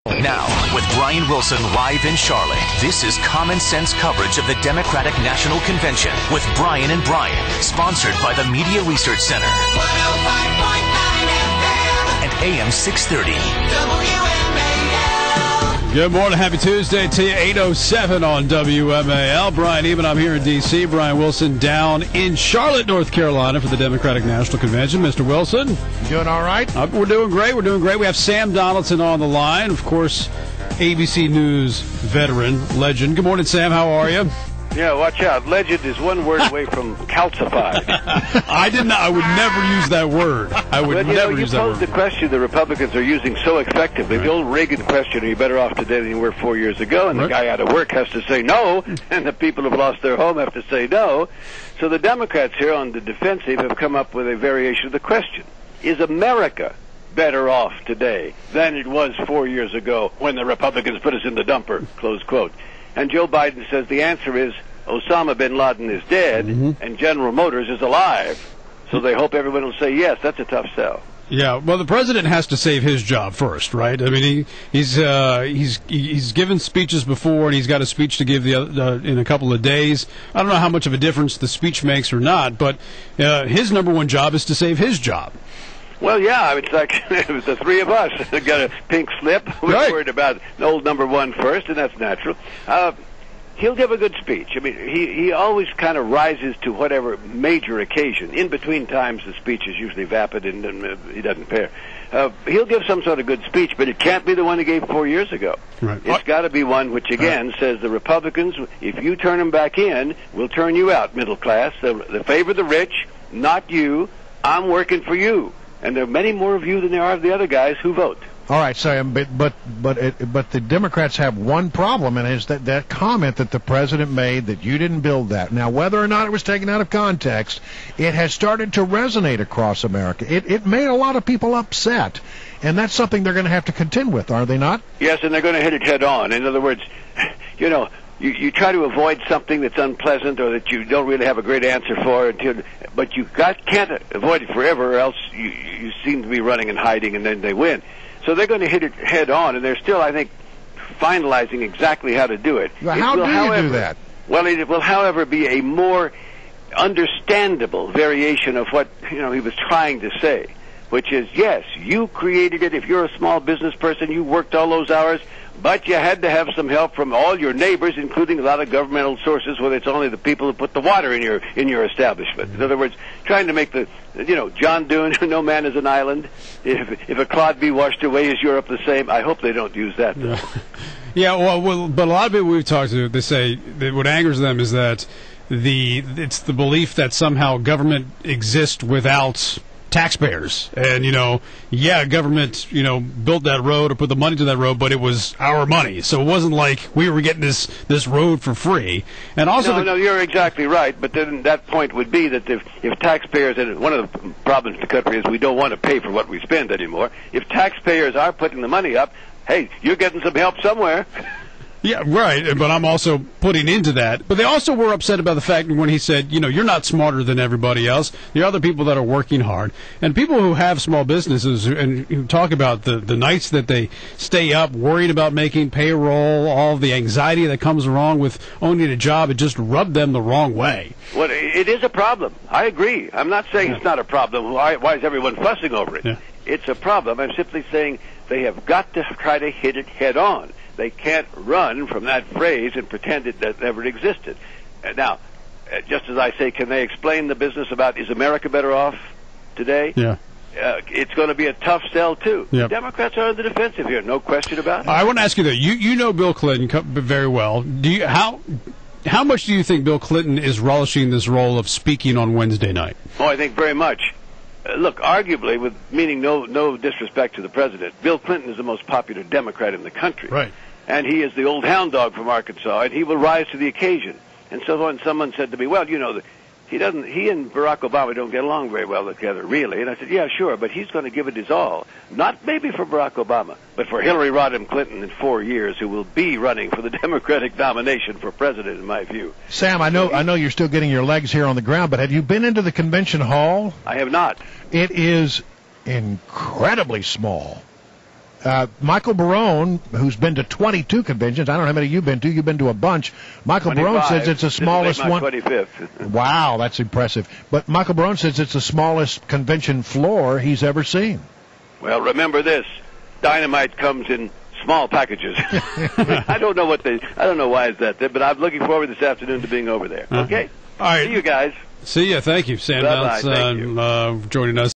Now, with Brian Wilson live in Charlotte, this is Common Sense coverage of the Democratic National Convention with Brian and Brian, sponsored by the Media Research Center. 105.9 FM and AM 630. WMAL. Good morning. Happy Tuesday to you. 8:07 on WMAL. Brian Even, I'm here in D.C. Brian Wilson down in Charlotte, North Carolina for the Democratic National Convention. Mr. Wilson. You doing all right? We're doing great. We have Sam Donaldson on the line. Of course, ABC News veteran, legend. Good morning, Sam. How are you? Yeah, watch out. Legend is one word away from calcified. I would never use that word. I would never use that word. You posed the question the Republicans are using so effectively. Right. The old Reagan question, are you better off today than you were 4 years ago? And the guy out of work has to say no, and the people who have lost their home have to say no. So the Democrats here on the defensive have come up with a variation of the question. Is America better off today than it was 4 years ago when the Republicans put us in the dumper, close quote. And Joe Biden says the answer is Osama bin Laden is dead and General Motors is alive. So they hope everyone will say yes. That's a tough sell. Yeah, well, the president has to save his job first, right? I mean, he's given speeches before, and he's got a speech to give in a couple of days. I don't know how much of a difference the speech makes or not, but his number one job is to save his job. Well, yeah, it's like it was the three of us that got a pink slip. We're worried about the old number one first, and that's natural. He'll give a good speech. I mean, he always kind of rises to whatever major occasion. In between times, the speech is usually vapid, and he doesn't pair. He'll give some sort of good speech, but it can't be the one he gave 4 years ago. Right. It's got to be one which, again, says the Republicans, if you turn them back in, we'll turn you out, middle class. They favor the rich, not you. I'm working for you. And there are many more of you than there are of the other guys who vote. All right, Sam, but the Democrats have one problem, and it's that comment that the president made that you didn't build that. Now, whether or not it was taken out of context, it has started to resonate across America. It made a lot of people upset, and that's something they're going to have to contend with, are they not? Yes, and they're going to hit it head on. In other words, you know, you try to avoid something that's unpleasant or that you don't really have a great answer for, but you can't avoid it forever, or else you seem to be running and hiding, and then they win. So they're going to hit it head on, and they're still, I think, finalizing exactly how to do it. Well, how do you do that? Well, it will, however, be a more understandable variation of what he was trying to say, which is, yes, you created it. If you're a small business person, you worked all those hours, but you had to have some help from all your neighbors, including a lot of governmental sources, whether it's only the people who put the water in your establishment. In other words, trying to make John Dune, no man is an island. If a clod be washed away, is Europe the same? I hope they don't use that, though. Yeah, well, but a lot of people we've talked to, they say that what angers them is that it's the belief that somehow government exists without taxpayers. And, government, built that road or put the money to that road, but it was our money. So it wasn't like we were getting this road for free. And also No, you're exactly right. But then that point would be that if taxpayers, and one of the problems in the country is we don't want to pay for what we spend anymore. If taxpayers are putting the money up, hey, you're getting some help somewhere. Yeah, right, but I'm also putting into that. But they also were upset about the fact when he said, you're not smarter than everybody else. There are other people that are working hard. And people who have small businesses and who talk about the nights that they stay up worried about making payroll, all the anxiety that comes along with owning a job, it just rubbed them the wrong way. Well, it is a problem. I agree. I'm not saying it's not a problem. Why is everyone fussing over it? Yeah. It's a problem. I'm simply saying they have got to try to hit it head on. They can't run from that phrase and pretend it never existed. Now, just as I say, can they explain the business about is America better off today? Yeah. It's going to be a tough sell, too. Yep. Democrats are on the defensive here, no question about it. I want to ask you, though, you know Bill Clinton very well. How much do you think Bill Clinton is relishing this role of speaking on Wednesday night? Oh, I think very much. Look, arguably, meaning no disrespect to the president, Bill Clinton is the most popular Democrat in the country. Right. And he is the old hound dog from Arkansas, and he will rise to the occasion. And so when someone said to me, well, he and Barack Obama don't get along very well together, really. And I said, yeah, sure, but he's going to give it his all. Not maybe for Barack Obama, but for Hillary Rodham Clinton in 4 years, who will be running for the Democratic nomination for president, in my view. Sam, I know you're still getting your legs here on the ground, but have you been into the convention hall? I have not. It is incredibly small. Michael Barone, who's been to 22 conventions, I don't know how many you've been to. You've been to a bunch. Michael 25. Barone says it's the smallest This is one. 25th. Wow, that's impressive. But Michael Barone says it's the smallest convention floor he's ever seen. Well, remember this: dynamite comes in small packages. I don't know why it's that there, but I'm looking forward this afternoon to being over there. Okay. All right. See you guys. See ya. Thank you, Sam Bye-bye. Donaldson, Thank you. joining us.